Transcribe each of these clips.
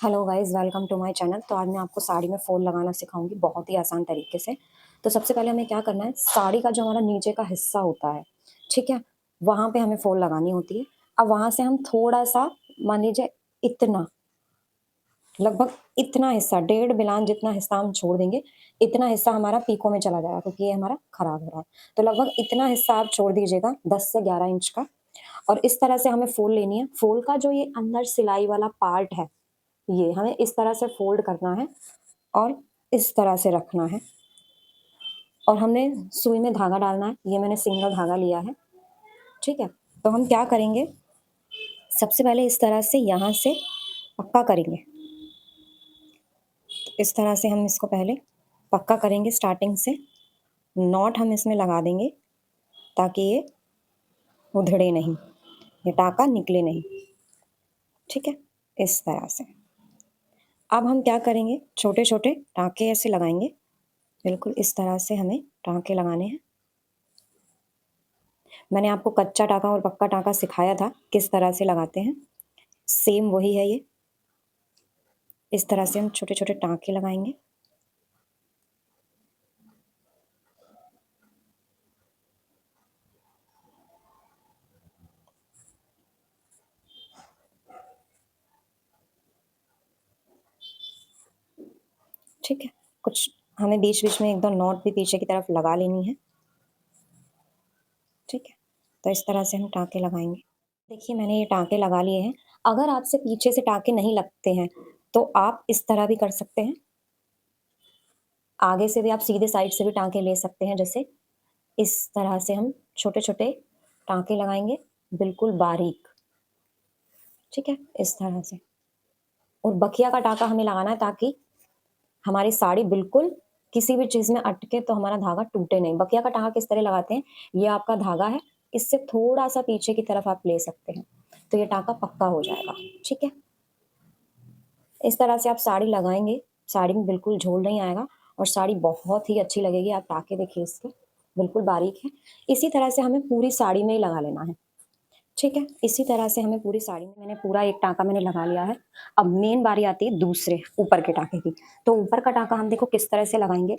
Hello guys, welcome to my channel. तो आज मैं आपको साड़ी में फ़ोल लगाना सिखाऊंगी बहुत ही आसान तरीके से। तो सबसे पहले हमें क्या करना है, साड़ी का जो हमारा नीचे का हिस्सा होता है, ठीक है, वहाँ पे हमें फ़ोल लगानी होती है। अब वहाँ से हम थोड़ा-सा, मान लीजिए इतना, लगभग इतना हिस्सा, डेढ़ बिलान जितना हिस्सा हम छोड़ देंगे, इतना हिस्सा हमारा पीको में चला जाएगा क्योंकि ये हमारा खराब हो रहा है। तो लगभग इतना हिस्सा आप छोड़ दीजिएगा, 10 से 11 इंच का। और इस तरह से हमें फ़ोल लेनी है। फ़ोल का जो ये अंदर सिलाई वाला पार्ट है, ये हमें इस तरह से फ़ोल्ड करना है और इस तरह से रखना है। और हमने सुई में धागा डालना है। ये मैंने सिंगल धागा लिया है, ठीक है। तो हम क्या करेंगे, सबसे पहले इस तरह से यहाँ से पक्का करेंगे। इस तरह से हम इसको पहले पक्का करेंगे। स्टार्टिंग से नॉट हम इसमें लगा देंगे ताकि ये उधड़े नहीं, ये टाँका निकले नहीं, ठीक है, इस तरह से। अब हम क्या करेंगे, छोटे-छोटे टाँके ऐसे लगाएँगे। बिल्कुल इस तरह से हमें टाँके लगाने हैं। मैंने आपको कच्चा टाँका और पक्का टाँका सिखाया था किस तरह से लगाते हैं, सेम वही है ये। इस तरह से हम छोटे-छोटे टाँके लगाएँगे। ठीक है, कुछ हमें बीच-बीच में 1-2 नॉट भी पीछे की तरफ लगा लेनी है, ठीक है। तो इस तरह से हम टाँके लगाएँगे। देखिए मैंने ये टाँके लगा लिए हैं। अगर आपसे पीछे से टाँके नहीं लगते हैं, तो आप इस तरह भी कर सकते हैं। आगे से भी आप सीधे साइड से भी टाँके ले सकते हैं। जैसे इस तरह से हम छोटे-छोटे टाँके लगाएँगे, बिल्कुल बारीक, ठीक है, इस तरह से। और बखिया का टाँका हमें लगाना है ताकि हमारी साड़ी बिल्कुल किसी भी चीज़ में अटके तो हमारा धागा टूटे नहीं। बखिया का टाँका किस तरह लगाते हैं, ये आपका धागा है, इससे थोड़ा-सा पीछे की तरफ आप ले सकते हैं, तो ये टाँका पक्का हो जाएगा, ठीक है। इस तरह से आप साड़ी लगाएँगे, साड़ी में बिल्कुल झोल नहीं आएगा और साड़ी बहुत ही अच्छी लगेगी। आप टाँके देखिए इसके, बिल्कुल बारीक है। इसी तरह से हमें पूरी साड़ी में ही लगा लेना है, ठीक है। इसी तरह से हमें पूरी साड़ी में, मैंने पूरा एक टाँका मैंने लगा लिया है। अब मेन बारी आती है दूसरे ऊपर के टाँके की। तो ऊपर का टाँका हम देखो किस तरह से लगाएँगे।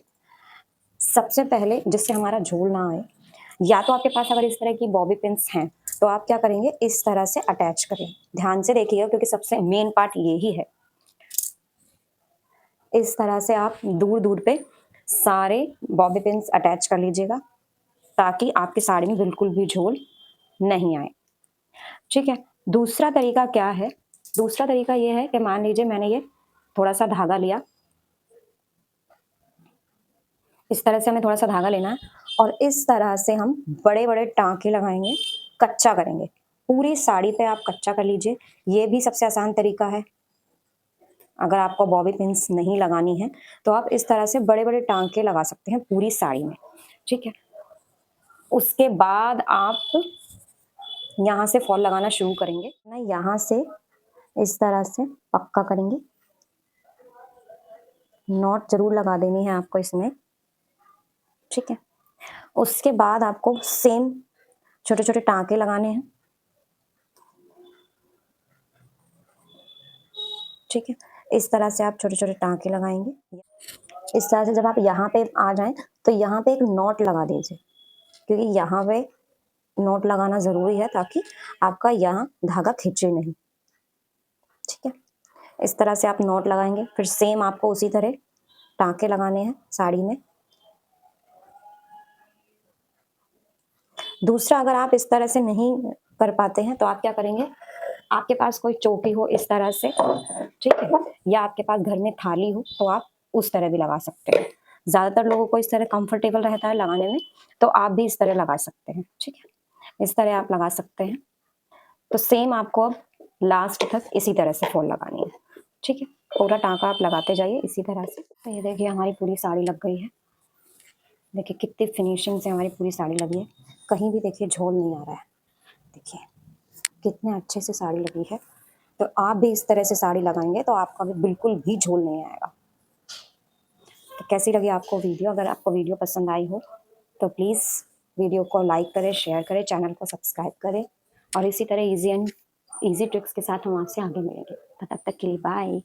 सबसे पहले जिससे हमारा झोल ना आए, या तो आपके पास अगर इस तरह की बॉबी पिन्स हैं, तो आप क्या करेंगे, इस तरह से अटैच करें। ध्यान से देखिएगा क्योंकि सबसे मेन पार्ट ये ही है। इस तरह से आप दूर-दूर पे सारे बॉबी पिन्स अटैच कर लीजिएगा, ताकि आपकी साड़ी में बिल्कुल भी झोल नहीं आए, ठीक है। दूसरा तरीका क्या है? दूसरा तरीका ये है कि मान लीजिए मैंने ये थोड़ा-सा धागा लिया, इस तरह से हमें थोड़ा-सा धागा लेना है और इस तरह से हम बड़े-बड़े टाँके लगाएँगे, कच्चा करेंगे। पूरी साड़ी पे आप कच्चा कर लीजिए, ये भी सबसे आसान तरीका है। अगर आपको बॉबी पिन्स नहीं लगानी है, तो आप इस तरह से बड़े-बड़े टाँके लगा सकते हैं पूरी साड़ी में, ठीक है। उसके बाद आप यहाँ से फॉल लगाना शुरू करेंगे ना, यहाँ से इस तरह से पक्का करेंगे। नॉट ज़रूर लगा देनी है आपको इसमें, ठीक है। उसके बाद आपको सेम छोटे-छोटे टाँके लगाने हैं, ठीक है। इस तरह से आप छोटे-छोटे टाँके लगाएँगे। इस तरह से जब आप यहाँ पे आ जाएँ, तो यहाँ पे एक नॉट लगा दीजिए, क्योंकि यहाँ पे नॉट लगाना ज़रूरी है ताकि आपका यहाँ धागा खींचे नहीं, ठीक है। इस तरह से आप नॉट लगाएँगे, फिर सेम आपको उसी तरह टाँके लगाने हैं साड़ी में। दूसरा, अगर आप इस तरह से नहीं कर पाते हैं, तो आप क्या करेंगे, आपके पास कोई चोटी हो इस तरह से, ठीक है, या आपके पास घर में थाली हो, तो आप उस तरह भी लगा सकते हैं। ज़्यादातर लोगों को इस तरह कंफर्टेबल रहता है लगाने में, तो आप भी इस तरह लगा सकते हैं, ठीक है। इस तरह आप लगा सकते हैं। तो सेम आपको अब लास्ट तक इसी तरह से फॉल लगानी है, ठीक है। पूरा टाँका आप लगाते जाइए इसी तरह से। तो ये देखिए हमारी पूरी साड़ी लग गई है। देखिए कितनी फिनिशिंग से हमारी पूरी साड़ी लगी है, कहीं भी देखिए झोल नहीं आ रहा है। देखिए कितने अच्छे से साड़ी लगी है। तो आप भी इस तरह से साड़ी लगाएंगे तो आपका भी बिल्कुल भी झोल नहीं आएगा। तो कैसी लगी आपको वीडियो? अगर आपको वीडियो पसंद आई हो तो प्लीज़ वीडियो को लाइक करें, शेयर करें, चैनल को सब्सक्राइब करें और इसी तरह ईज़ी ट्रिक्स के साथ हम आपसे आगे मिलेंगे। तो तब तक के लिए बाय।